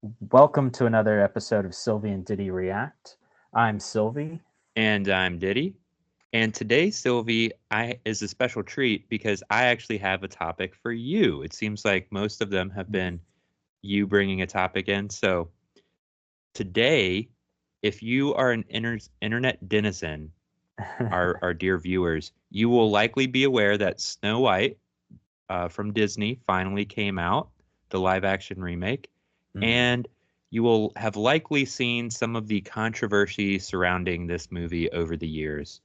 Welcome to another episode of Silvie and Didy React. I'm Silvie. And I'm Diddy. And today, Sylvie, I is a special treat because I actually have a topic for you. It seems like most of them have been you bringing a topic in. So today, if you are an internet denizen, our dear viewers, you will likely be aware that Snow White from Disney finally came out, the live action remake, and you will have likely seen some of the controversy surrounding this movie over the years.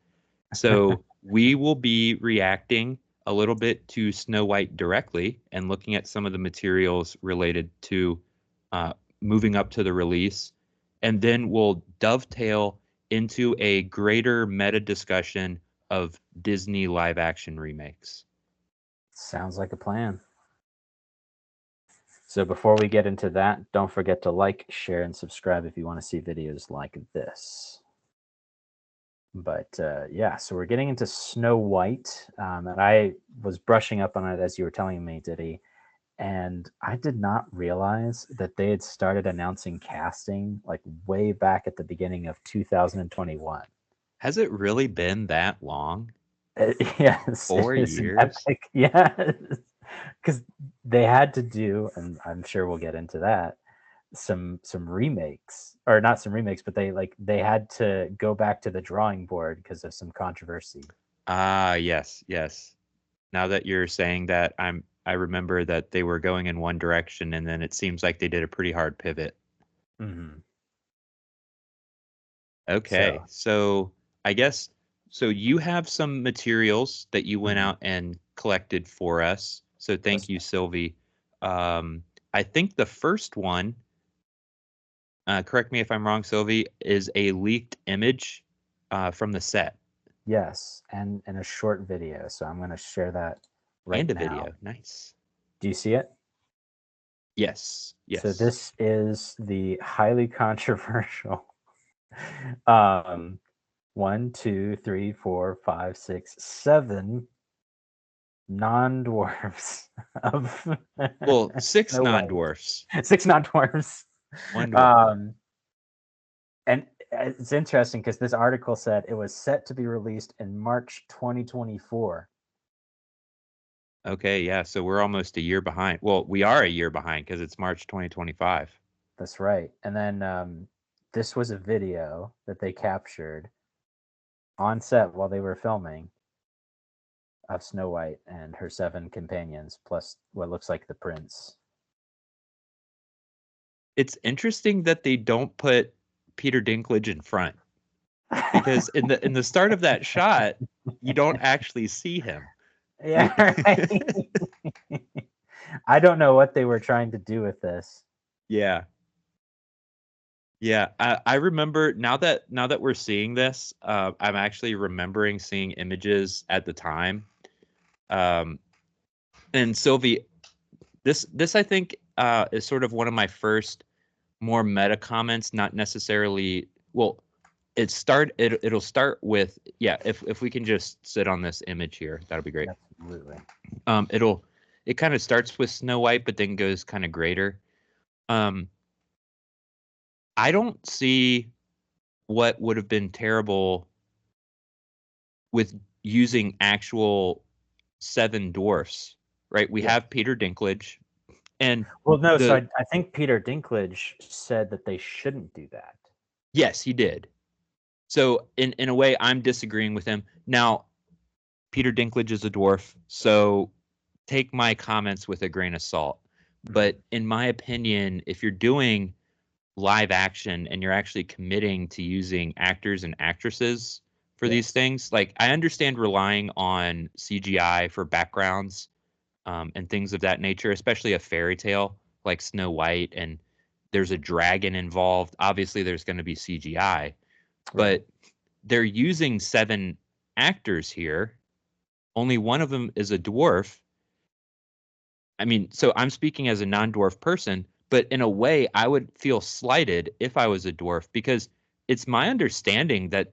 So we will be reacting a little bit to Snow White directly and looking at some of the materials related to uh, moving up to the release. And then we'll dovetail into a greater meta discussion of Disney live action remakes. Sounds like a plan. So before we get into that, don't forget to like, share, and subscribe if you want to see videos like this. But yeah, so we're getting into Snow White, and I was brushing up on it as you were telling me, Diddy, and I did not realize that they had started announcing casting like way back at the beginning of 2021. Has it really been that long? Yes, it Four is an years? epic. Yes, because they had to do, and I'm sure we'll get into that. Some remakes, or not some remakes, but they had to go back to the drawing board because of some controversy. Ah, yes, yes. Now that you're saying that, I remember that they were going in one direction and then it seems like they did a pretty hard pivot. Hmm. Okay. So, So, I guess so you have some materials that you went mhm, out and collected for us. So, thank that's you, Sylvie. Um, I think the first one, correct me if I'm wrong, Sylvie, is a leaked image from the set yes, and a short video. So I'm going to share that right and a now. video. Nice. Do you see it? Yes. So Yes. this is the highly controversial um, one, two, three, four, five, six, seven non-dwarfs of Well, six Snow White. non-dwarfs, Six non-dwarfs. one dwarf. Um, and it's interesting because this article said it was set to be released in March 2024. Okay, yeah, so we're almost a year behind. Well, we are a year behind because it's March 2025. That's right. And then this was a video that they captured on set while they were filming of Snow White and her seven companions, plus what looks like the prince. It's interesting that they don't put Peter Dinklage in front because in the start of that shot, you don't actually see him. You Yeah, right. I don't know what they were trying to do with this. Yeah. Yeah, I remember now that we're seeing this, I'm actually remembering seeing images at the time. Um, and Sylvie, this I think is sort of one of my first more meta comments, not necessarily. Well, it'll start with, yeah. If we can just sit on this image here, that'll be great. Absolutely. It kind of starts with Snow White, but then goes kind of greater. Um, I don't see what would have been terrible with using actual seven dwarfs, right? We Yeah. have Peter Dinklage, and Well, no, so the I think Peter Dinklage said that they shouldn't do that. yes, he did. So in a way, I'm disagreeing with him. Now, Peter Dinklage is a dwarf, so take my comments with a grain of salt. Mhm. But in my opinion, if you're doing live action and you're actually committing to using actors and actresses for these Yes. things, like I understand relying on CGI for backgrounds and things of that nature, especially a fairy tale like Snow White and there's a dragon involved. Obviously, there's going to be CGI, Right. but they're using seven actors here. Only one of them is a dwarf. I mean, so I'm speaking as a non-dwarf person, but in a way, I would feel slighted if I was a dwarf because it's my understanding that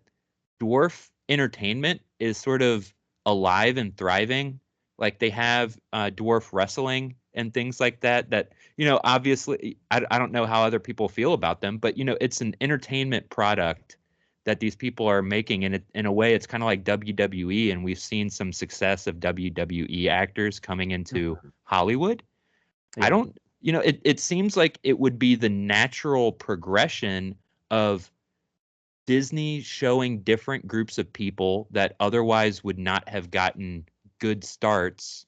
dwarf entertainment is sort of alive and thriving. Like they have dwarf wrestling and things like that, that, obviously I don't know how other people feel about them, but it's an entertainment product that these people are making, and in a way it's kind of like WWE, and we've seen some success of WWE actors coming into Hollywood. I Yeah. don't, it seems like it would be the natural progression of Disney showing different groups of people that otherwise would not have gotten good starts.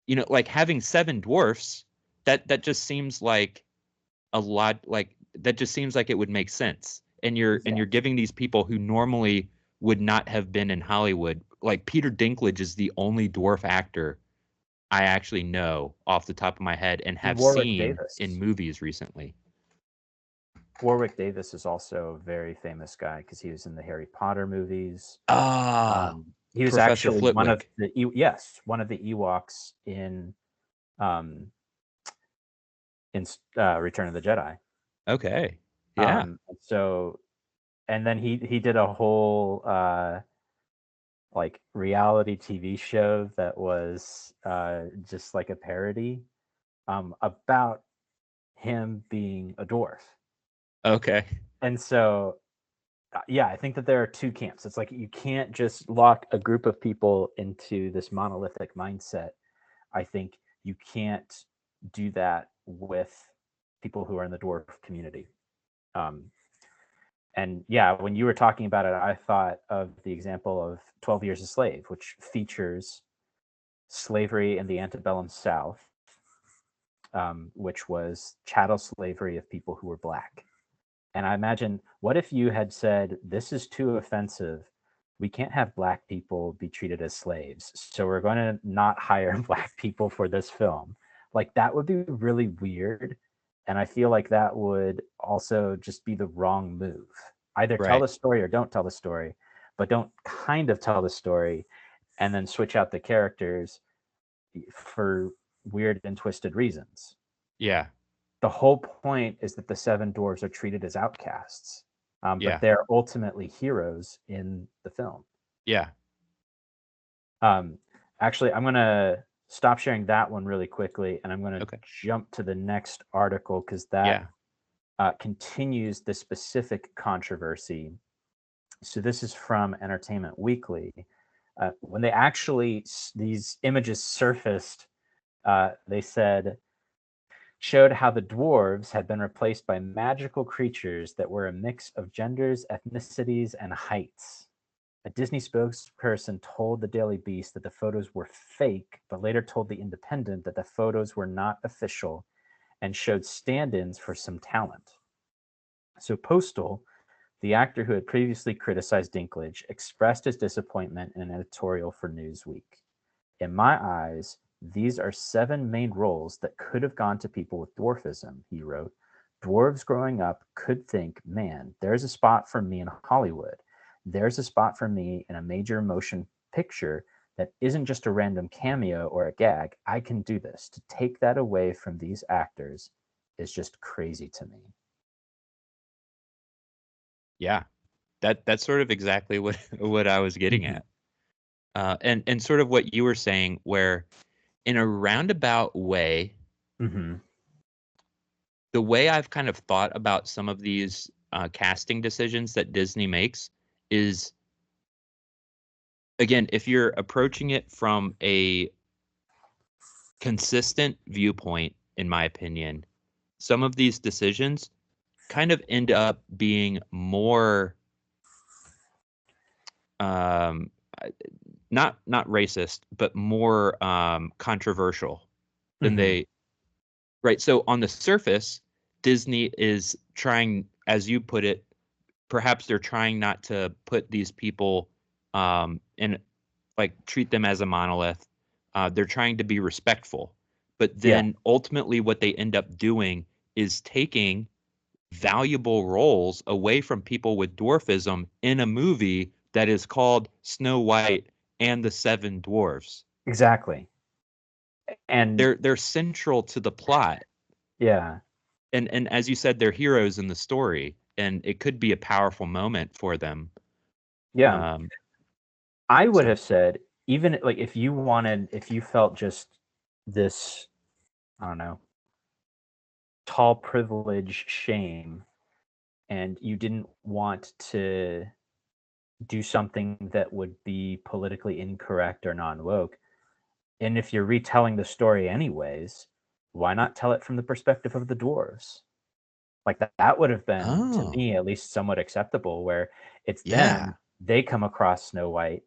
Like having seven dwarfs, that just seems like a lot, like that just seems like it would make sense. And you're giving these people who normally would not have been in Hollywood. Like Peter Dinklage is the only dwarf actor I actually know off the top of my head and have Warwick seen Davis. in movies recently. Warwick Davis is also a very famous guy because he was in the Harry Potter movies. Ah, He was Professor actually Flitwick. one of the Ewoks um, in Return of the Jedi. Okay. Yeah. So, and then he did a whole like reality TV show that was just like a parody about him being a dwarf. Okay. And so, yeah, I think that there are two camps. It's like you can't just lock a group of people into this monolithic mindset. I think you can't do that with people who are in the dwarf community. Um, and yeah, when you were talking about it, I thought of the example of 12 Years a Slave, which features slavery in the antebellum South, which was chattel slavery of people who were black. And I imagine, what if you had said, this is too offensive? We can't have black people be treated as slaves. So we're going to not hire black people for this film. Like, that would be really weird. And I feel like that would also just be the wrong move. Either tell Right. the story or don't tell the story, but don't kind of tell the story and then switch out the characters for weird and twisted reasons. Yeah. The whole point is that the seven dwarves are treated as outcasts, but Yeah. they're ultimately heroes in the film. Yeah. Um, Actually, I'm going to stop sharing that one really quickly, and I'm going to Okay. jump to the next article because that Yeah. continues the specific controversy. So this is from Entertainment Weekly. When these images surfaced, they showed how the dwarves had been replaced by magical creatures that were a mix of genders, ethnicities, and heights. A Disney spokesperson told the Daily Beast that the photos were fake, but later told The Independent that the photos were not official and showed stand ins for some talent. So, Postal, the actor who had previously criticized Dinklage, expressed his disappointment in an editorial for Newsweek. In my eyes, these are seven main roles that could have gone to people with dwarfism, he wrote. Dwarves growing up could think, man, there's a spot for me in Hollywood. There's a spot for me in a major motion picture that isn't just a random cameo or a gag. I can do this. To take that away from these actors is just crazy to me. Yeah. That's sort of exactly what what I was getting Mm-hmm. at. And sort of what you were saying, where in a roundabout way, Mm-hmm. the way I've kind of thought about some of these casting decisions that Disney makes is, again, if you're approaching it from a consistent viewpoint, in my opinion, some of these decisions kind of end up being more um, not racist, but more controversial than Mm-hmm. they. Right. So on the surface, Disney is trying, as you put it, perhaps they're trying not to put these people in, like, treat them as a monolith. They're trying to be respectful, but Yeah, then ultimately what they end up doing is taking valuable roles away from people with dwarfism in a movie that is called Snow White and the Seven Dwarfs. exactly. And They're central to the plot. yeah, And as you said, they're heroes in the story, and it could be a powerful moment for them. yeah. Um, I would so have said, even like if you felt just this I don't know, tall privilege shame, and you didn't want to do something that would be politically incorrect or non woke. And if you're retelling the story anyways, why not tell it from the perspective of the dwarves? Like that would have been, to Oh, me at least, somewhat acceptable, where it's yeah. them, they come across Snow White,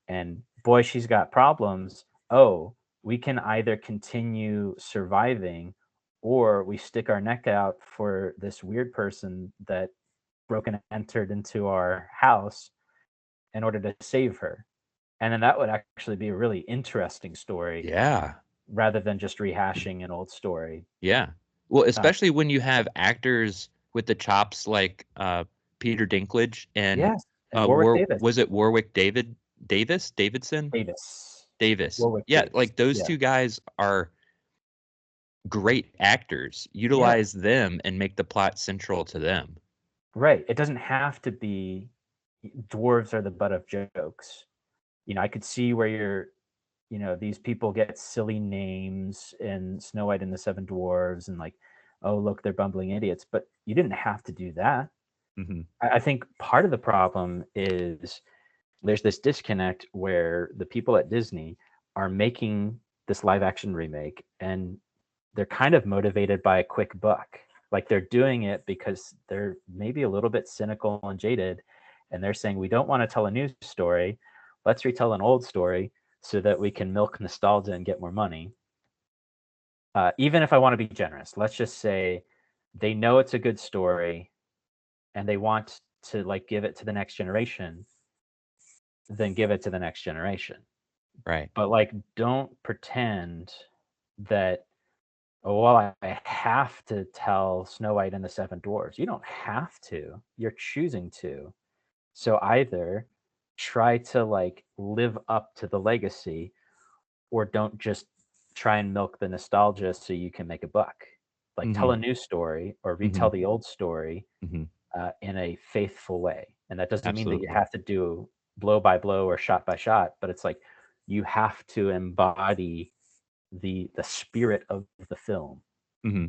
and boy, she's got problems. Oh, we can either continue surviving or we stick our neck out for this weird person that broke and entered into our house in order to save her. And then that would actually be a really interesting story Yeah. rather than just rehashing an old story. Yeah. Well, Uh, especially when you have actors with the chops like Peter Dinklage and yes, and Warwick Davis. Was it Warwick Davidson? Davis. Davis. Warwick Yeah, Davis. like those Yeah. two guys are great actors. Yeah. Utilize them and make the plot central to them. Right. It doesn't have to be dwarves are the butt of jokes. I could see where these people get silly names in Snow White and the Seven Dwarves and like, oh, look, they're bumbling idiots. But you didn't have to do that. Hmm. I think part of the problem is there's this disconnect where the people at Disney are making this live action remake and they're kind of motivated by a quick buck. Like they're doing it because they're maybe a little bit cynical and jaded. And they're saying, we don't want to tell a new story. Let's retell an old story so that we can milk nostalgia and get more money. Even if I want to be generous, let's just say they know it's a good story and they want to like give it to the next generation, then give it to the next generation. Right. But like, don't pretend that, oh, well, I have to tell Snow White and the Seven Dwarfs. You don't have to. You're choosing to. So either try to like live up to the legacy, or don't just try and milk the nostalgia so you can make a buck. Like tell Hmm. a new story or Hmm. retell the old story Hmm. in a faithful way. And that doesn't mean that you Absolutely. have to do blow by blow or shot by shot, but it's like you have to embody the spirit of the film. Hmm.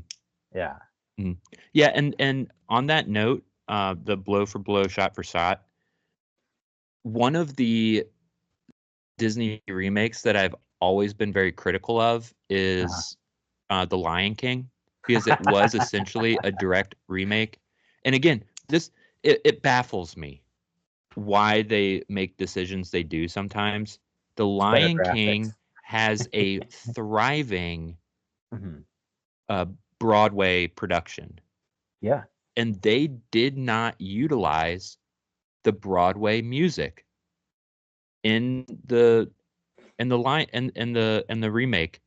Yeah. Hmm. Yeah, and on that note, the blow for blow, shot for shot, one of the Disney remakes that I've always been very critical of Uh-huh. is The Lion King, because it was essentially a direct remake. And again, it baffles me why they make decisions they do sometimes. The It's better Lion graphics. King has a thriving Hmm. uh, Broadway production, Yeah. and they did not utilize the Broadway music in the line and the remake,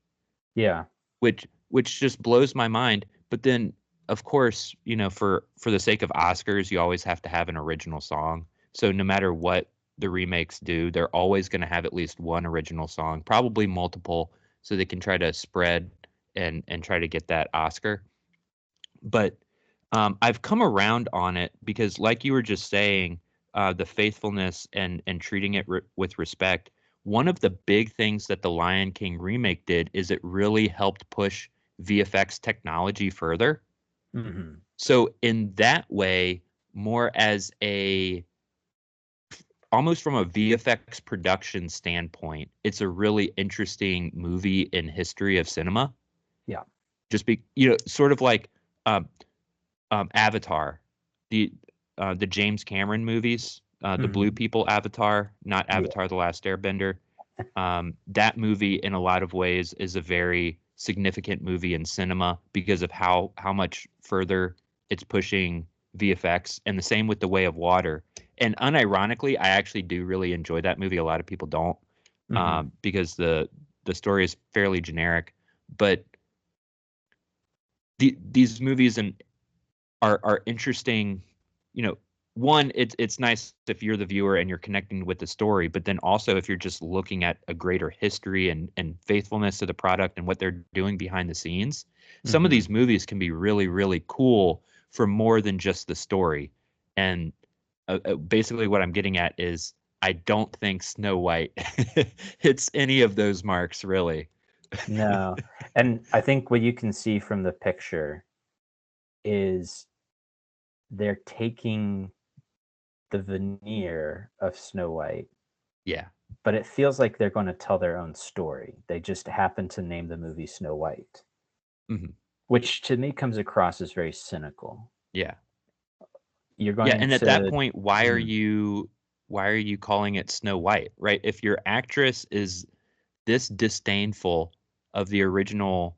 Yeah. which just blows my mind. But then, of course, for the sake of Oscars, you always have to have an original song. So no matter what the remakes do, they're always going to have at least one original song, probably multiple, so they can try to spread and try to get that Oscar. But I've come around on it because, like you were just saying, the faithfulness and treating it with respect. One of the big things that the Lion King remake did is it really helped push VFX technology further. Hmm. So in that way, more as a almost from a VFX production standpoint, it's a really interesting movie in history of cinema. Yeah. Just sort of like um, Avatar, the the James Cameron movies, the Blue Hmm. People Avatar, not Yeah. Avatar: The Last Airbender. That movie, in a lot of ways, is a very significant movie in cinema because of how much further it's pushing VFX, and the same with The Way of Water. And unironically, I actually do really enjoy that movie. A lot of people don't, Hmm. because the story is fairly generic, but these movies are interesting. You know, one, it's nice if you're the viewer and you're connecting with the story, but then also if you're just looking at a greater history and faithfulness to the product and what they're doing behind the scenes. Some of Hmm. these movies can be really, really cool for more than just the story. And basically what I'm getting at is I don't think Snow White hits any of those marks, really. No. And I think what you can see from the picture is they're taking the veneer of Snow White, Yeah. but it feels like they're going to tell their own story. They just happen to name the movie Snow White, Hmm. which to me comes across as very cynical. Yeah. You're Yeah, going and at that to, point, mm, why are you calling it Snow White, right? If your actress is this disdainful of the original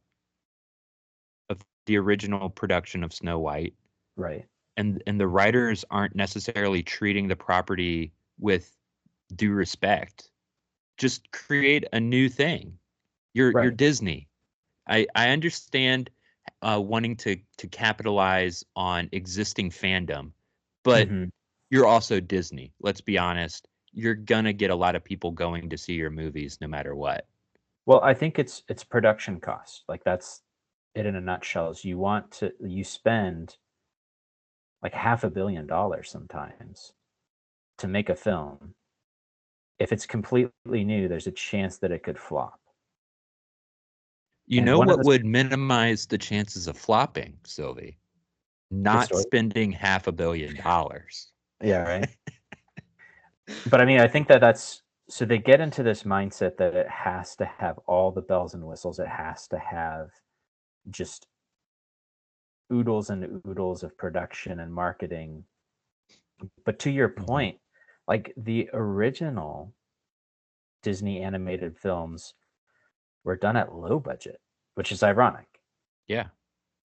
production of Snow White, right. and the writers aren't necessarily treating the property with due respect, just create a new thing. You're Right. Disney. I understand wanting to capitalize on existing fandom, but Hmm. you're also Disney. Let's be honest. You're gonna get a lot of people going to see your movies no matter what. Well, I think it's production cost. Like that's it in a nutshell. Is you spend like $500 million sometimes to make a film. If it's completely new, there's a chance that it could flop. You And know one of what the would minimize the chances of flopping, Sylvie? good Not story. spending $500 million. Yeah, right. But I mean, I think that that's so they get into this mindset that it has to have all the bells and whistles. It has to have just oodles and oodles of production and marketing. But to your Hmm. point, like the original Disney animated films were done at low budget, which is ironic. Yeah.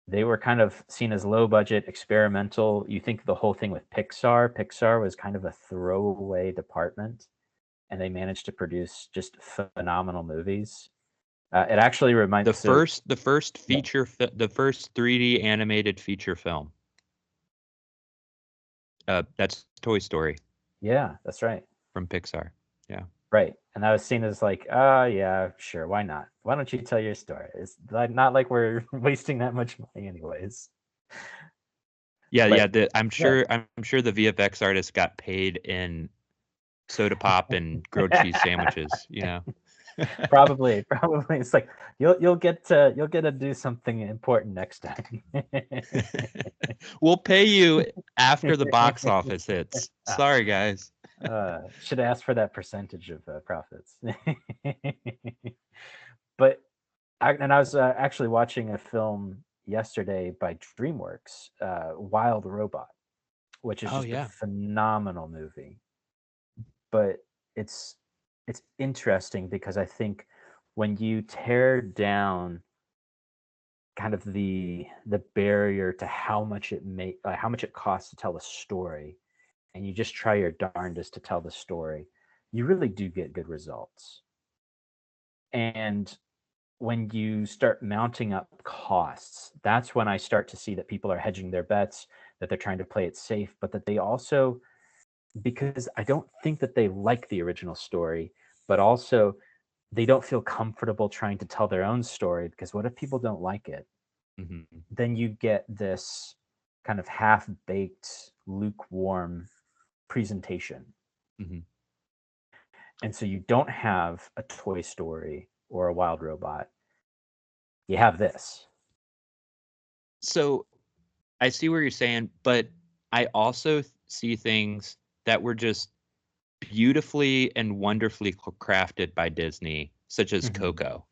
They were kind of seen as low budget, experimental. You think the whole thing with Pixar was kind of a throwaway department, and they managed to produce just phenomenal movies. It actually reminds so yeah, The first 3D animated feature film. That's Toy Story yeah, that's right. from Pixar. Yeah. Right. And that was seen as like, oh yeah, sure, why not? Why don't you tell your story? It's like not like we're wasting that much money anyways. Yeah, But yeah. yeah. I'm sure the VFX artist got paid in soda pop and grilled cheese sandwiches. You know. Probably. It's like you'll get to do something important next time. We'll pay you after the box office hits. Ah, Sorry, guys. should ask for that percentage of profits. But I was actually watching a film yesterday by DreamWorks, Wild Robot, which is Oh just a yeah. phenomenal movie. But it's it's interesting because I think when you tear down kind of the barrier to how much it costs to tell a story, and you just try your darndest to tell the story, you really do get good results. And when you start mounting up costs, that's when I start to see that people are hedging their bets, that they're trying to play it safe, but that they also, because I don't think that they like the original story, but also they don't feel comfortable trying to tell their own story because what if people don't like it? Hmm. Then you get this kind of half baked, lukewarm presentation. Hmm. And so you don't have a Toy Story or a Wild Robot. You have this. So I see where you're saying, but I also see things that were just beautifully and wonderfully crafted by Disney, such as Mhm. Coco,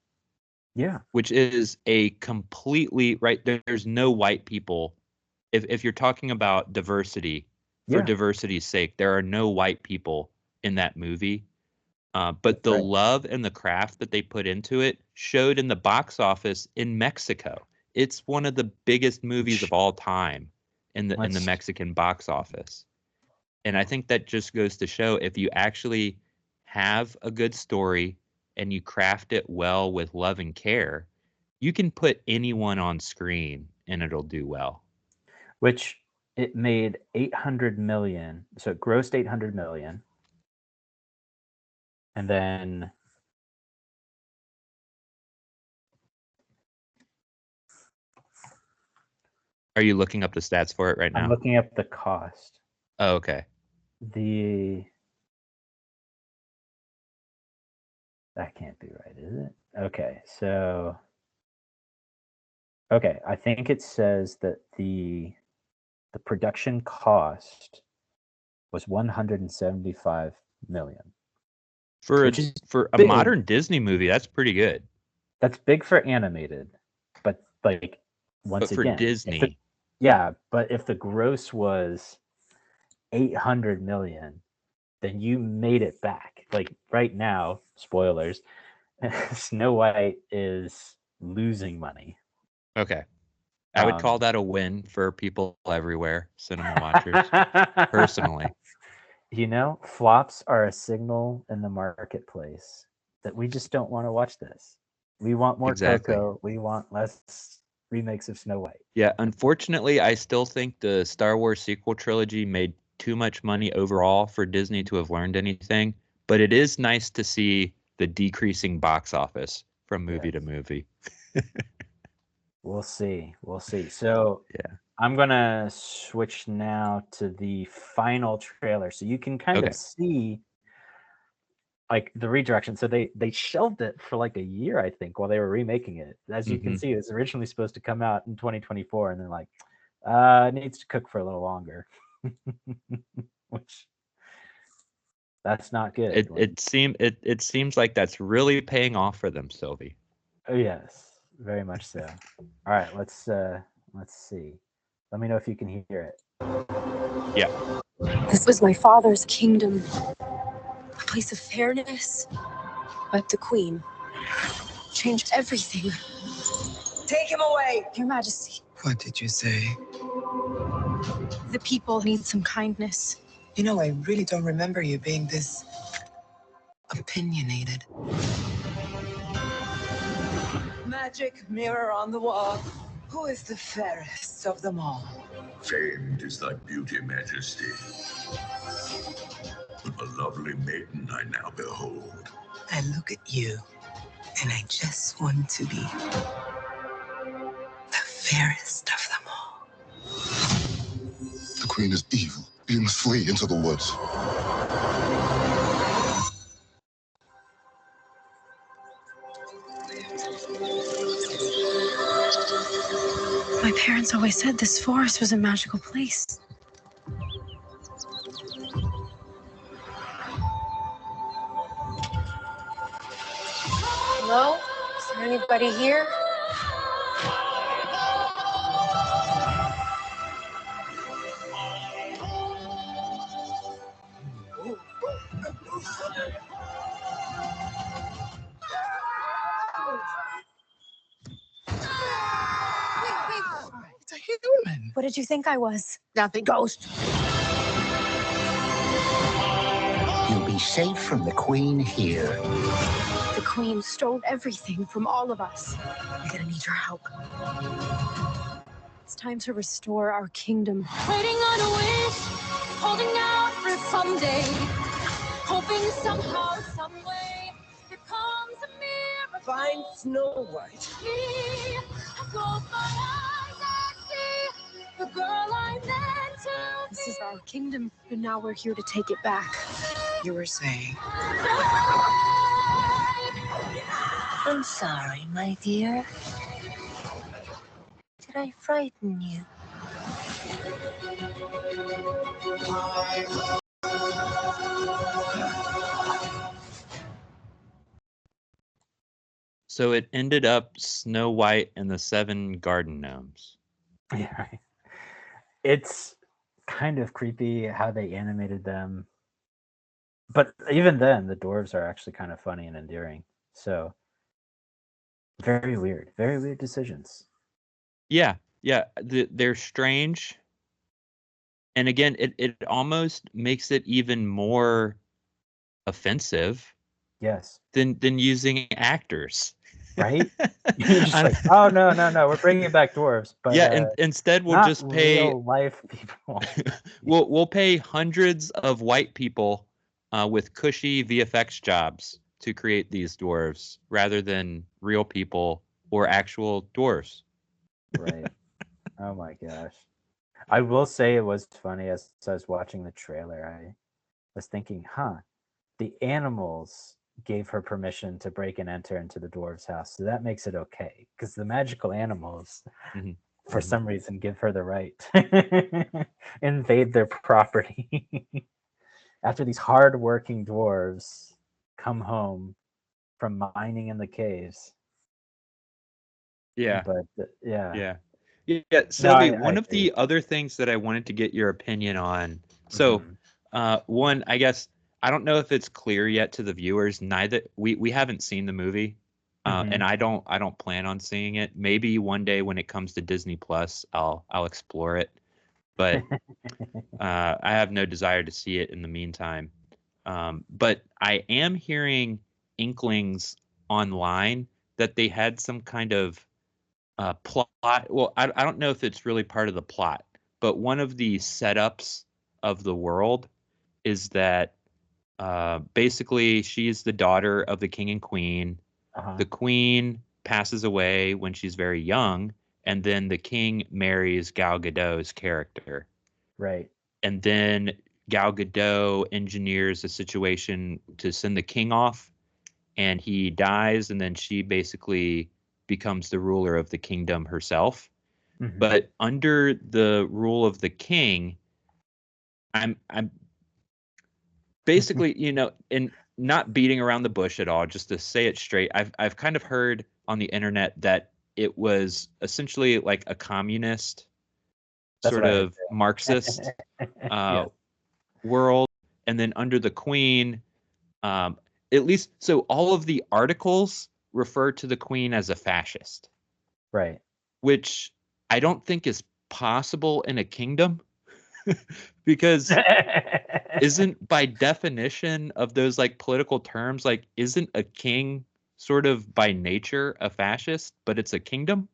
Yeah. which is a completely right. There's no white people. If you're talking about diversity for Yeah. diversity's sake, there are no white people in that movie. But That's the right. love and the craft that they put into it showed in the box office in Mexico. It's one of the biggest movies of Which all time in the let's Mexican box office. And I think that just goes to show if you actually have a good story and you craft it well with love and care, you can put anyone on screen and it'll do well. which it made 800 million. So it grossed 800 million. And then Are you looking up the stats for it right I'm now? looking up the cost. Oh, okay. The That can't be right, is it? Okay, so okay, I think it says that the production cost was 175 million, For which is a big. modern Disney movie, that's pretty good. That's big for animated, but like But once for again, Disney, but if the gross was 800 million, then you made it back. Like right now, spoilers, Snow White is losing money. okay. I would call Um, that a win for people everywhere, cinema watchers, personally. Flops are a signal in the marketplace that we just don't want to watch this. We want more Exactly. Coco. We want less remakes of Snow White. Yeah, unfortunately, I still think the Star Wars sequel trilogy made too much money overall for Disney to have learned anything, but it is nice to see the decreasing box office from movie to Yes. movie. We'll see. We'll see. So Yeah. I'm gonna switch now to the final trailer, so you can kind of Okay. see like the redirection. So they shelved it for like a year, I think, while they were remaking it. As you can Hmm. see, it was originally supposed to come out in 2024, and they're like, it needs to cook for a little longer, which that's not good. When It seems like that's really paying off for them, Sylvie. oh yes, very much so. All right, let's see. Let me know if you can hear it. Yeah. This was my father's kingdom, a place of fairness. But the queen changed everything. Take him away! Your Majesty, What did you say? the people need some kindness. You know, I really don't remember you being this opinionated. Magic mirror on the wall. Who is the fairest of them all? Famed is thy beauty, Majesty. A lovely maiden I now behold. I look at you, and I just want to be the fairest of them all. The queen is evil. You must flee into the woods. My parents always said this forest was a magical place. Hello? Is there anybody here? It's a human. What did you think I was? Nothing, ghost. You'll be safe from the queen here. The queen stole everything from all of us. We're gonna need your help. It's time to restore our kingdom. Waiting on a wish, holding out for someday, hoping somehow, some way, here comes a miracle. Find Snow White. Me, I close my eyes and see the girl I meant to be. This is our kingdom, and now we're here to take it back. You were saying. I'm sorry, my dear. Did I frighten you? So it ended up Snow White and the Seven Garden Gnomes. Yeah, right. It's kind of creepy how they animated them, but even then, the dwarves are actually kind of funny and endearing. So very weird decisions. Yeah, yeah, they're strange. And again, it almost makes it even more offensive Yes, than using actors. right. You're just I- like, oh no, we're bringing back dwarves, but yeah, and instead we'll not just pay real life people. we'll pay hundreds of white people with cushy VFX jobs to create these dwarves rather than real people or actual dwarves. Right. Oh my gosh. I will say it was funny as I was watching the trailer. I was thinking, huh, the animals gave her permission to break and enter into the dwarves' house. So that makes it okay, because the magical animals, for some reason, give her the right to invade their property. After these hard-working dwarves come home from mining in the caves. Yeah. But yeah. Sylvie, I one of agree. the other things that I wanted to get your opinion on. So, one, I guess I don't know if it's clear yet to the viewers. Neither we haven't seen the movie, and I don't plan on seeing it. Maybe one day when it comes to Disney Plus, I'll explore it. But I have no desire to see it in the meantime. But I am hearing inklings online that they had some kind of plot. Well, I don't know if it's really part of the plot, but one of the setups of the world is that basically she's the daughter of the king and queen. The queen passes away when she's very young, and then the king marries Gal Gadot's character. Right. And then Gal Gadot engineers a situation to send the king off, and he dies, and then she basically becomes the ruler of the kingdom herself. But under the rule of the king, I'm basically, and not beating around the bush at all, just to say it straight. I've kind of heard on the internet that it was essentially like a communist sort of Marxist world, and then under the queen, at least so all of the articles refer to the queen as a fascist. Right. Which I don't think is possible in a kingdom because isn't by definition of those like political terms, like isn't a king sort of by nature a fascist, but it's a kingdom?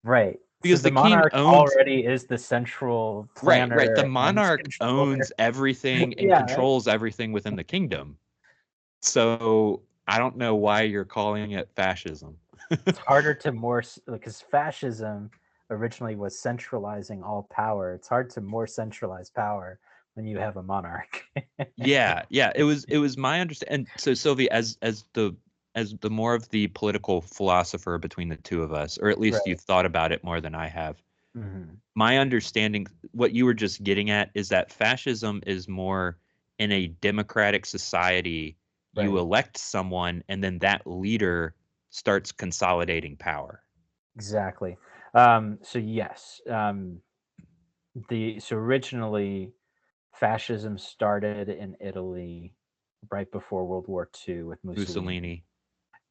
Right. Because so the the king monarch owns already is the central planner. right. The and monarch controller. owns everything and Yeah. controls everything within the kingdom. So I don't know why you're calling it fascism. It's harder to because fascism originally was centralizing all power. It's hard to more centralize power when you have a monarch. Yeah. It was my understanding. And so Sylvie, as the more of the political philosopher between the two of us, or at least you've thought about it more than I have. My understanding, what you were just getting at, is that fascism is more in a democratic society. You elect someone, and then that leader starts consolidating power. Exactly. So yes, so originally fascism started in Italy right before World War II with Mussolini.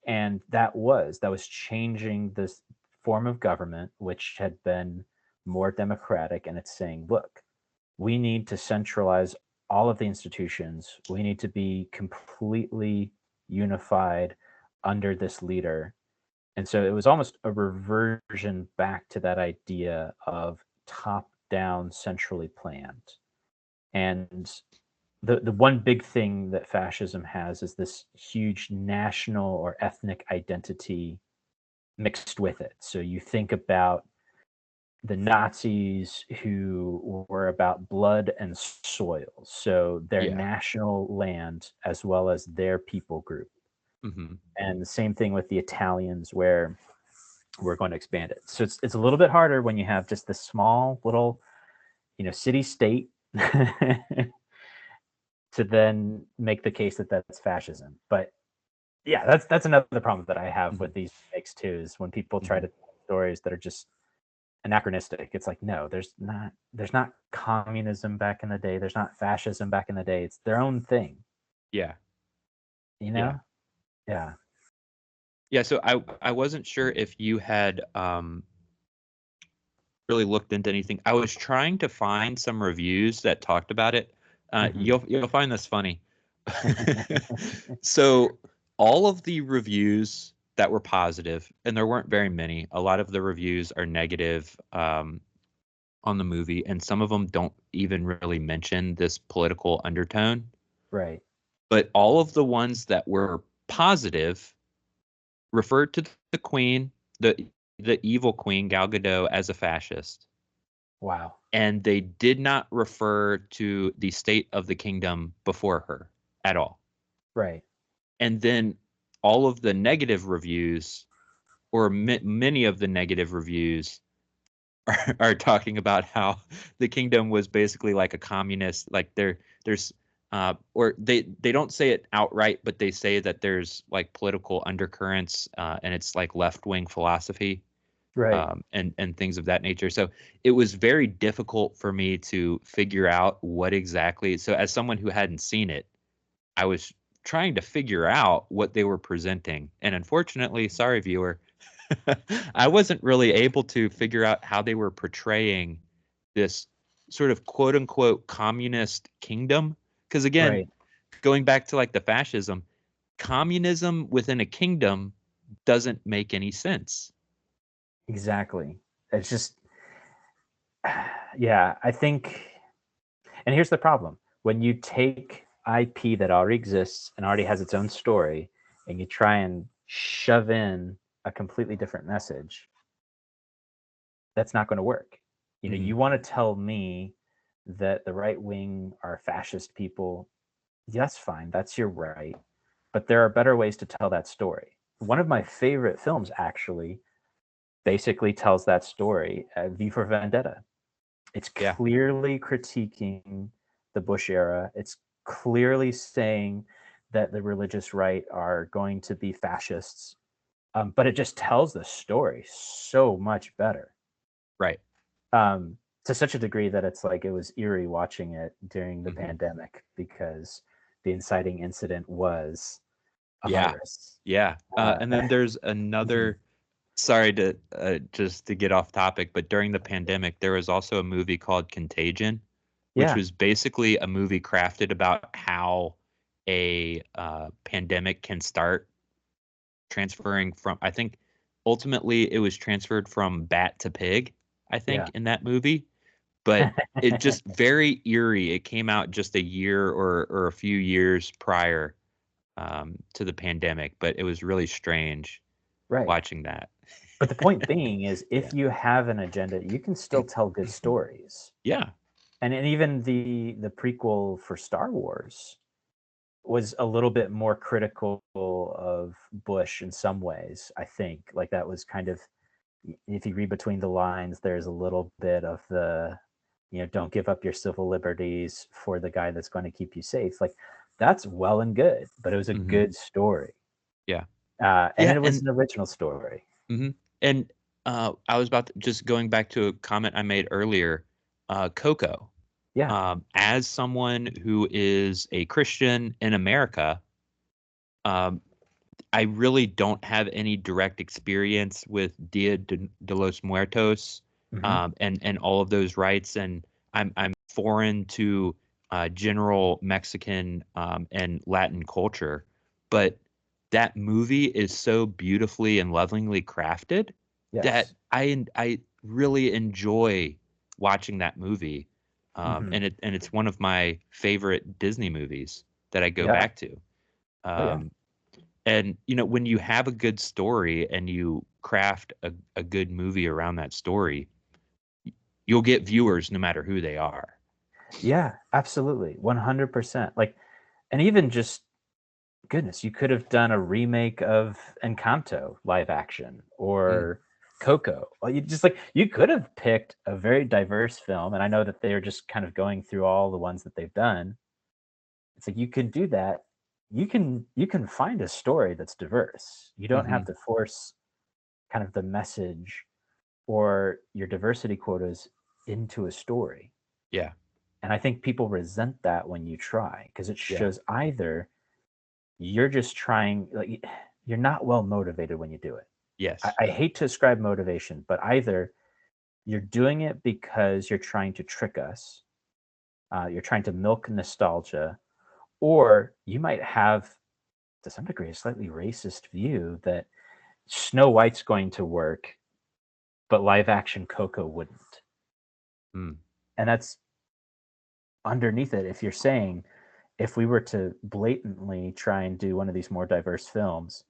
And that was changing this form of government, which had been more democratic, and it's saying, look, we need to centralize all of the institutions. We need to be completely unified under this leader. And so it was almost a reversion back to that idea of top down, centrally planned. And the one big thing that fascism has is this huge national or ethnic identity mixed with it. So you think about the Nazis, who were about blood and soil, so their national land as well as their people group. And the same thing with the Italians, where we're going to expand it. So it's a little bit harder when you have just this small little, city state to then make the case that that's fascism. But yeah, that's another problem that I have with these makes too, is when people try to tell stories that are just anachronistic. It's like, no, there's not communism back in the day. There's not fascism back in the day. It's their own thing. Yeah. Yeah. Yeah, so I wasn't sure if you had really looked into anything. I was trying to find some reviews that talked about it. You'll find this funny. So all of the reviews that were positive, and there weren't very many, a lot of the reviews are negative on the movie, and some of them don't even really mention this political undertone. Right. But all of the ones that were positive referred to the queen, the evil queen Gal Gadot, as a fascist. Wow. And they did not refer to the state of the kingdom before her at all. Right. And then all of the negative reviews, or many of the negative reviews, are talking about how the kingdom was basically like a communist. Like there's or they don't say it outright, but they say that there's like political undercurrents, and it's like left-wing philosophy, Right. and things of that nature. So it was very difficult for me to figure out what exactly. So as someone who hadn't seen it, I was trying to figure out what they were presenting. And unfortunately, sorry, viewer, I wasn't really able to figure out how they were portraying this sort of quote unquote communist kingdom. Because again, Right. going back to like the fascism, communism within a kingdom doesn't make any sense. Exactly. It's just, yeah, I think, and here's the problem. When you take IP that already exists and already has its own story, and you try and shove in a completely different message, that's not going to work. You know, Mhm. you want to tell me that the right wing are fascist people. That's fine. That's your right. But there are better ways to tell that story. One of my favorite films actually basically tells that story, V for Vendetta. It's Yeah. clearly critiquing the Bush era. It's clearly saying that the religious right are going to be fascists, but it just tells the story so much better, Right. to such a degree that it's like it was eerie watching it during the Mhm. pandemic because the inciting incident was a Yeah. virus. Yeah. And then there's another. Sorry to just to get off topic, but during the pandemic, there was also a movie called Contagion, which Yeah, was basically a movie crafted about how a pandemic can start transferring from. I think ultimately it was transferred from bat to pig, I yeah, think, in that movie. But it just very eerie. It came out just a year or a few years prior, to the pandemic, but it was really strange right. watching that. But the point being is, Yeah. if you have an agenda, you can still tell good stories. Yeah. And even the prequel for Star Wars was a little bit more critical of Bush in some ways. I think like that was kind of, if you read between the lines, there's a little bit of the, don't give up your civil liberties for the guy that's going to keep you safe. Like that's well and good, but it was a Hmm. good story, Yeah. and Yeah. it was an original story. Mhm. And I was about to, just going back to a comment I made earlier, Coco. Yeah, As someone who is a Christian in America, um, I really don't have any direct experience with de los Muertos, hmm, and all of those rites, and I'm foreign to general Mexican, and Latin culture, but that movie is so beautifully and lovingly crafted that yes, I really enjoy watching that movie, hmm, and it's one of my favorite Disney movies that I go yeah, back to. oh yeah, Um, and when you have a good story and you craft a good movie around that story, you'll get viewers no matter who they are. yeah, absolutely, 100%. Like, and even just goodness, you could have done a remake of Encanto live action Mm, or Coco. Well, you could have picked a very diverse film, and I know that they're just kind of going through all the ones that they've done. It's like you could do that. You can find a story that's diverse. You don't hmm. have to force kind of the message or your diversity quotas into a story. Yeah. And I think people resent that when you try because it Yeah. shows either you're just trying, like, you're not well motivated when you do it. I, Yes. I hate to ascribe motivation, but either you're doing it because you're trying to trick us, you're trying to milk nostalgia, or you might have, to some degree, a slightly racist view that Snow White's going to work, but live action Coco wouldn't. Mm. And that's underneath it. If you're saying, if we were to blatantly try and do one of these more diverse films,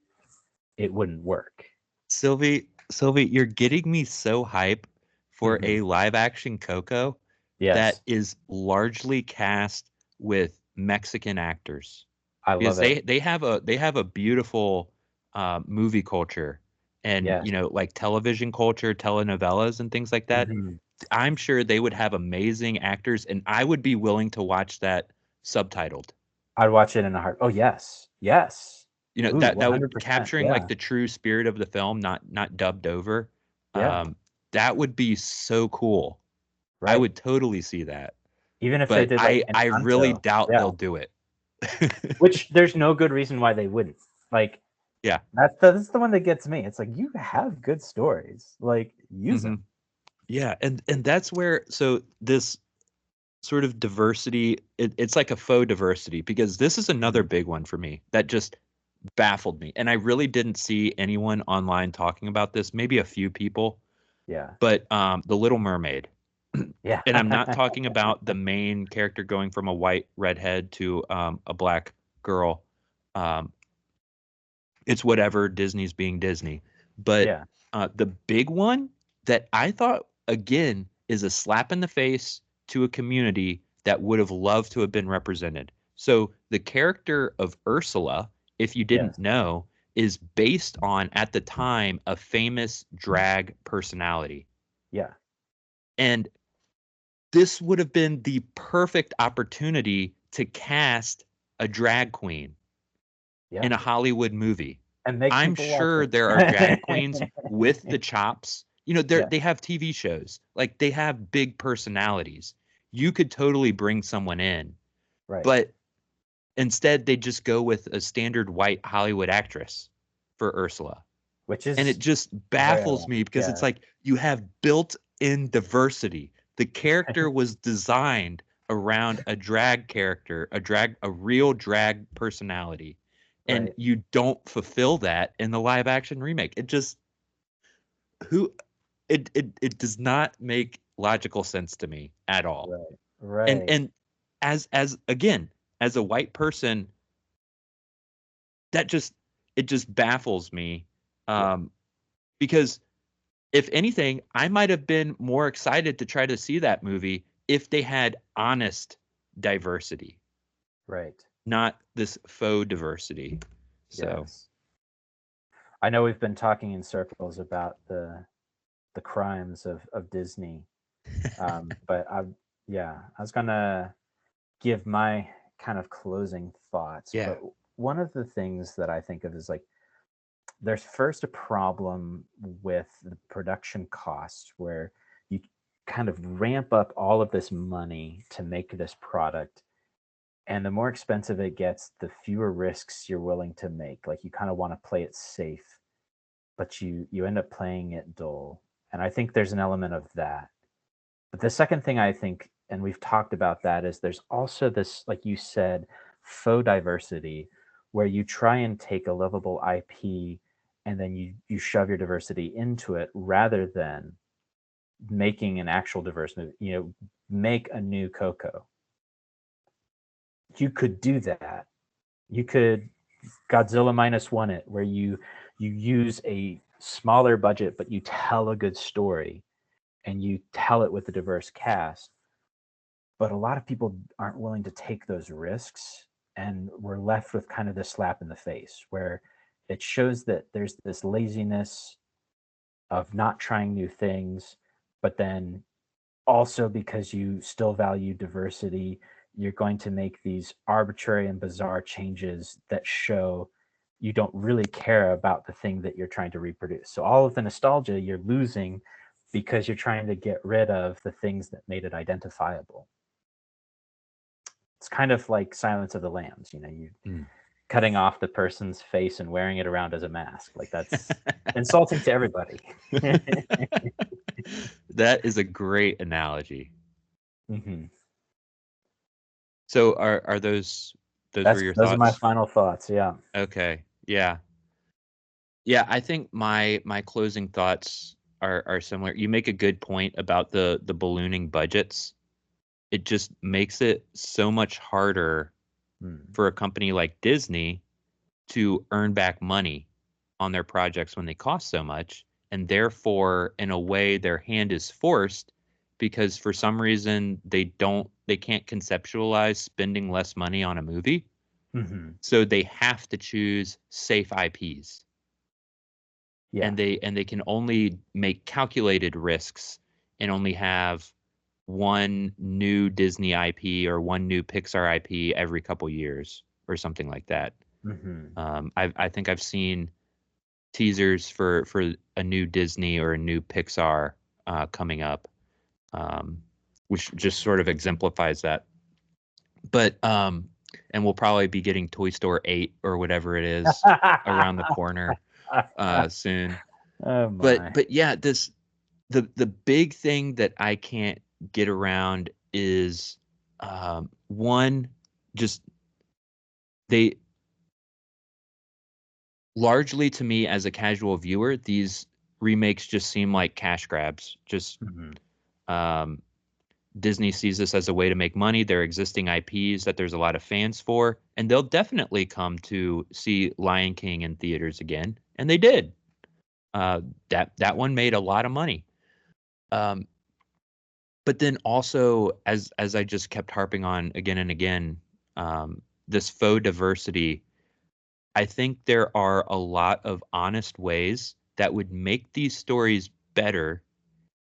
it wouldn't work. Sylvie, you're getting me so hype for Hmm. a live action Coco that Yes. is largely cast with Mexican actors. I because love it. they have a beautiful movie culture, and Yes. like television culture, telenovelas and things like that. Mhm. I'm sure they would have amazing actors, and I would be willing to watch that subtitled. I'd watch it in a heart. Oh yes, yes. Ooh, That would 100%. capturing like Yeah, the true spirit of the film, not dubbed over. yeah. That would be so cool. I Right. would totally see that. Even if they But did like I really Encanto. doubt Yeah. they'll do it. Which there's no good reason why they wouldn't. Like Yeah. that's the one that gets me. It's like you have good stories. Like use hmm them. Yeah, and that's where so this sort of diversity, it's like a faux diversity, because this is another Mhm. big one for me that just baffled me. And I really didn't see anyone online talking about this, maybe a few people, Yeah. but The Little Mermaid. Yeah. And I'm not talking about the main character going from a white redhead to a black girl. Um, it's whatever, Disney's being Disney. But Yeah. the big one that I thought, again, is a slap in the face to a community that would have loved to have been represented. So the character of Ursula, if you didn't Yes. know, is based on, at the time, a famous drag personality. Yeah. And this would have been the perfect opportunity to cast a drag queen Yeah. in a Hollywood movie. And make I'm people watch sure there are drag queens it. with the chops. Yeah. They have TV shows. Like, they have big personalities. You could totally bring someone in, Right. but instead they just go with a standard white Hollywood actress for Ursula. Which And it is just very baffles ironic. me, because it's Yeah. like you have built-in diversity. The character was designed around a drag character, a real drag personality, and Right. you don't fulfill that in the live action remake. It just who it does not make logical sense to me at all. Right. And Right. as again, as a white person, that just it just baffles me. Yeah. Um, because if anything, I might have been more excited to try to see that movie if they had honest diversity, Right. not this faux diversity. So, Yes. I know we've been talking in circles about the crimes of Disney. But I was gonna give my kind of closing thoughts. yeah. But one of the things that I think of is like there's first a problem with the production costs where you kind of ramp up all of this money to make this product, and the more expensive it gets, the fewer risks you're willing to make. Like you kind of want to play it safe, but you end up playing it dull. And I think there's an element of that. But the second thing I think, and we've talked about that, is there's also this, like you said, faux diversity, where you try and take a lovable IP and then you shove your diversity into it rather than making an actual diverse movie. You know, make a new Coco. You could do that. You could Godzilla minus one it, where you use a smaller budget but you tell a good story and you tell it with a diverse cast. But a lot of people aren't willing to take those risks, and we're left with kind of this slap in the face where it shows that there's this laziness of not trying new things, but then also because you still value diversity, you're going to make these arbitrary and bizarre changes that show you don't really care about the thing that you're trying to reproduce. So all of the nostalgia you're losing because you're trying to get rid of the things that made it identifiable. It's kind of like Silence of the Lambs, you know, you cutting off the person's face and wearing it around as a mask. Like that's insulting to everybody. That is a great analogy. Mm-hmm. So are those were your Those are my thoughts? final thoughts. Yeah. Okay. Yeah. Yeah, I think my closing thoughts are similar. You make a good point about the ballooning budgets. It just makes it so much harder Mm. for a company like Disney to earn back money on their projects when they cost so much. And therefore, in a way, their hand is forced, because for some reason they can't conceptualize spending less money on a movie. Mm-hmm. So they have to choose safe IPs. Yeah. And they can only make calculated risks and only have one new Disney IP or one new Pixar IP every couple years or something like that. Mm-hmm. I think I've seen teasers for a new Disney or a new Pixar coming up, which just sort of exemplifies that. But and we'll probably be getting Toy Story 8 or whatever it is around the corner soon. Oh my. But yeah, the big thing that I can't get around is one, just they largely, to me as a casual viewer, these remakes just seem like cash grabs. Just um, Disney sees this as a way to make money. They're existing IPs that there's a lot of fans for, and they'll definitely come to see Lion King in theaters again, and they did. That one made a lot of money. But then also, as I just kept harping on again and again, this faux diversity, I think there are a lot of honest ways that would make these stories better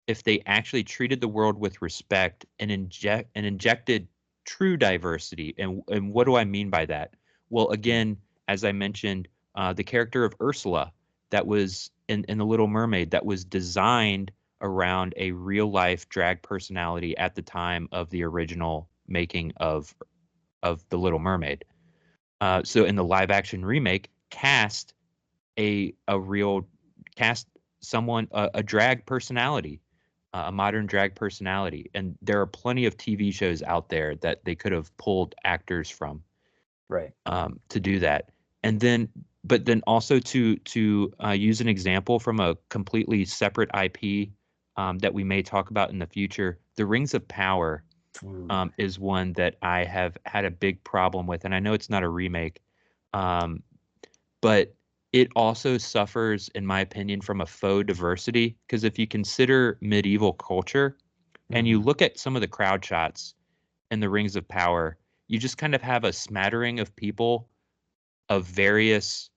if they actually treated the world with respect and injected true diversity. And what do I mean by that? Well, again, as I mentioned, the character of Ursula that was in The Little Mermaid, that was designed around a real life drag personality at the time of the original making of The Little Mermaid. So in the live action remake, a real cast someone, a drag personality, a modern drag personality, and there are plenty of TV shows out there that they could have pulled actors from, Right. to do that. And then, but then also to use an example from a completely separate IP that we may talk about in the future, the Rings of Power is one that I have had a big problem with, and I know it's not a remake, but it also suffers, in my opinion, from a faux diversity. Because if you consider medieval culture and you look at some of the crowd shots in the Rings of Power, you just kind of have a smattering of people of various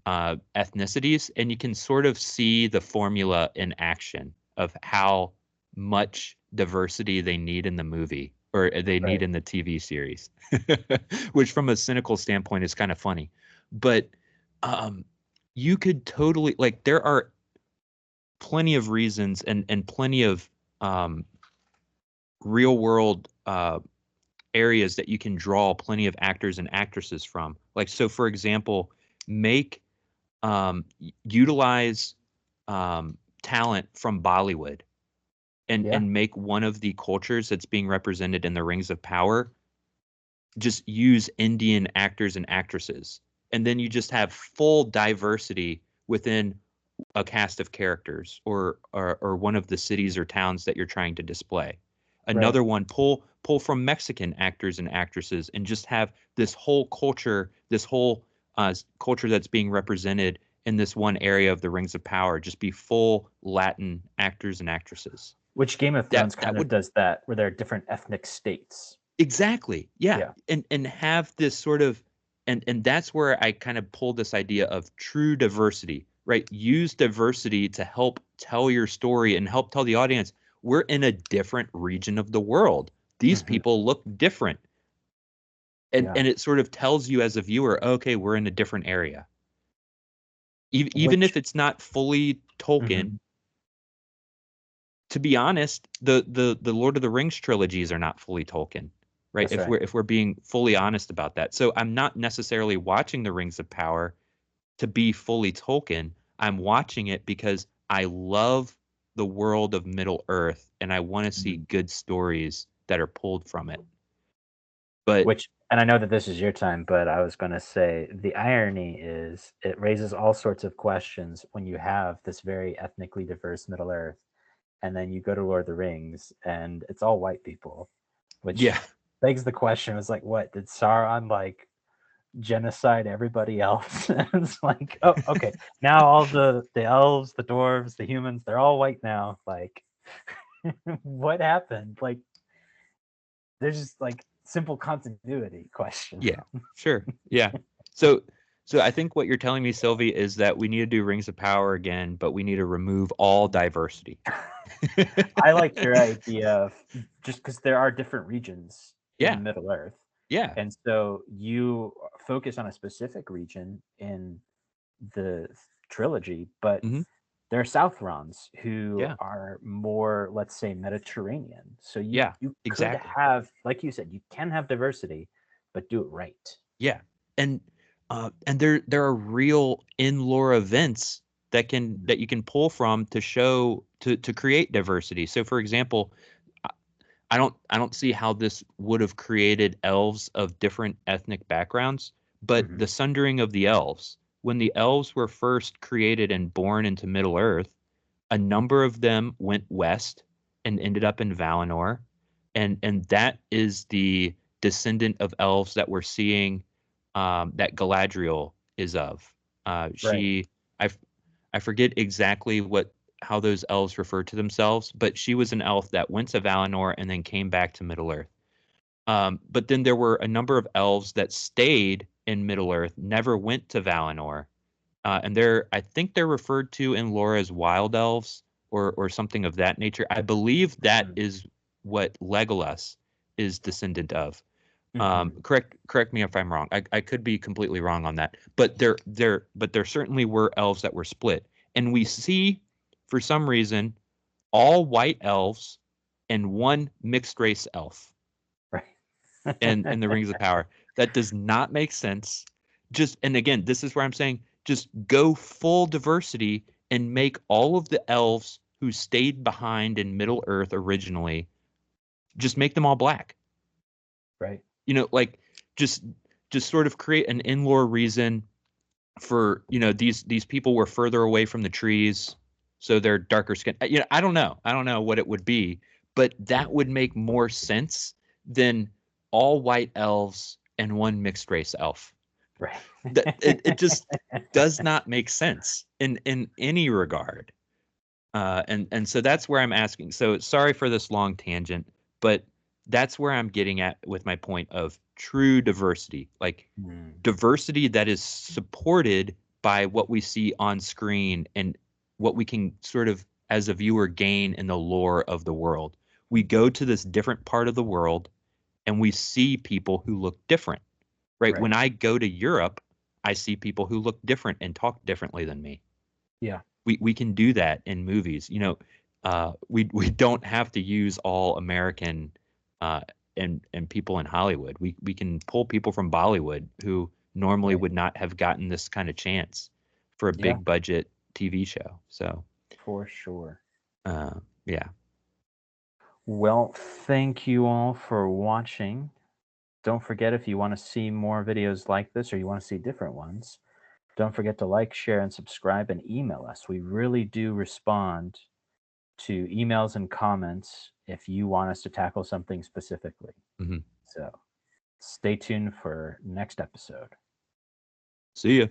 ethnicities, and you can sort of see the formula in action of how much diversity they need in the movie or they need in the TV series, which from a cynical standpoint is kind of funny. But you could totally, like, there are plenty of reasons and plenty of real world areas that you can draw plenty of actors and actresses from. Like, so for example, make utilize talent from Bollywood and make one of the cultures that's being represented in the Rings of Power, just use Indian actors and actresses. And then you just have full diversity within a cast of characters or one of the cities or towns that you're trying to display. Another one, pull from Mexican actors and actresses and just have this whole culture, this whole culture that's being represented in this one area of the Rings of Power, just be full Latin actors and actresses. Which Game of Thrones kind of does that, where there are different ethnic states. Exactly. Yeah. And have this sort of, and that's where I kind of pulled this idea of true diversity, right? Use diversity to help tell your story and help tell the audience we're in a different region of the world. These people look different. And it sort of tells you as a viewer, okay, we're in a different area. Even if it's not fully Tolkien, to be honest, the Lord of the Rings trilogies are not fully Tolkien. Right. If we're being fully honest about that. So I'm not necessarily watching the Rings of Power to be fully Tolkien. I'm watching it because I love the world of Middle Earth and I want to see good stories that are pulled from it. But and I know that this is your time, but I was going to say the irony is it raises all sorts of questions when you have this very ethnically diverse Middle Earth, and then you go to Lord of the Rings and it's all white people, which begs the question. It's like, what did Sauron like genocide everybody else? It's like, oh, okay, now all the elves, the dwarves, the humans, they're all white now. Like, what happened? Like, there's just like simple continuity question. Yeah, sure. Yeah. So I think what you're telling me, Sylvie, is that we need to do Rings of Power again, but we need to remove all diversity. I like your idea of just because there are different regions Yeah. in Middle Earth. Yeah. And so you focus on a specific region in the trilogy, but there are Southrons who are more, let's say, Mediterranean. So you could exactly. have, like you said, you can have diversity, but do it right. Yeah. And there are real in-lore events that you can pull from to show to create diversity. So for example, I don't see how this would have created elves of different ethnic backgrounds, but the sundering of the elves, when the elves were first created and born into Middle Earth, a number of them went west and ended up in Valinor, and that is the descendant of elves that we're seeing, that Galadriel is of. She, I forget exactly how those elves refer to themselves, but she was an elf that went to Valinor and then came back to Middle Earth. But then there were a number of elves that stayed in Middle Earth, never went to Valinor, and I think they're referred to in lore as wild elves or something of that nature. I believe that is what Legolas is descendant of. Correct me if I'm wrong. I could be completely wrong on that. But there certainly were elves that were split. And we see, for some reason, all white elves and one mixed race elf. Right. in the Rings of Power. That does not make sense. And again, this is where I'm saying just go full diversity and make all of the elves who stayed behind in Middle Earth originally, just make them all black. Right. Like just sort of create an in-lore reason for, these people were further away from the trees, so they're darker skin. I don't know what it would be, but that would make more sense than all white elves and one mixed race elf. Right. It just does not make sense in any regard. And so that's where I'm asking. So sorry for this long tangent, but that's where I'm getting at with my point of true diversity, like diversity that is supported by what we see on screen and what we can sort of, as a viewer, gain in the lore of the world. We go to this different part of the world and we see people who look different, right? When I go to Europe, I see people who look different and talk differently than me. Yeah. We can do that in movies. We don't have to use all American and people in Hollywood. We can pull people from Bollywood who normally would not have gotten this kind of chance for a big budget TV show. So for sure. Yeah. Well, thank you all for watching. Don't forget, if you want to see more videos like this or you want to see different ones, don't forget to like, share, and subscribe, and email us. We really do respond to emails and comments if you want us to tackle something specifically. So stay tuned for next episode. See ya.